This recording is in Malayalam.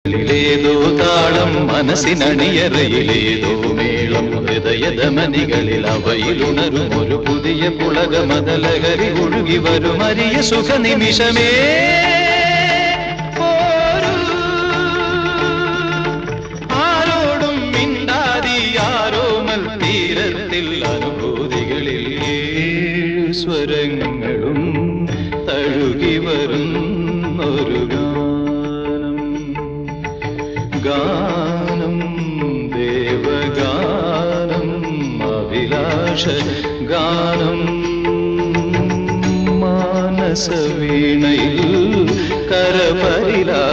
ിലേതോ താളം മനസ്സിനണിയറയിലേതോ മേളം ഹൃദയധമനികളിൽ അവയിലുണരും ഒരു പുതിയ പുളകമതലഹരി ഒഴുകി വരും അരിയ സുഖനിമിഷമേ ആരോടും മിണ്ടാതി ആരോമൽ തീരത്തിൽ അനുഭൂതികളിൽ സ്വരങ്ങളും തഴുകി വരുന്നൊരു ഗാനം ദേവഗാനം അഭിലാഷ ഗാനം മാനസവീണയിൽ കരപരിലാ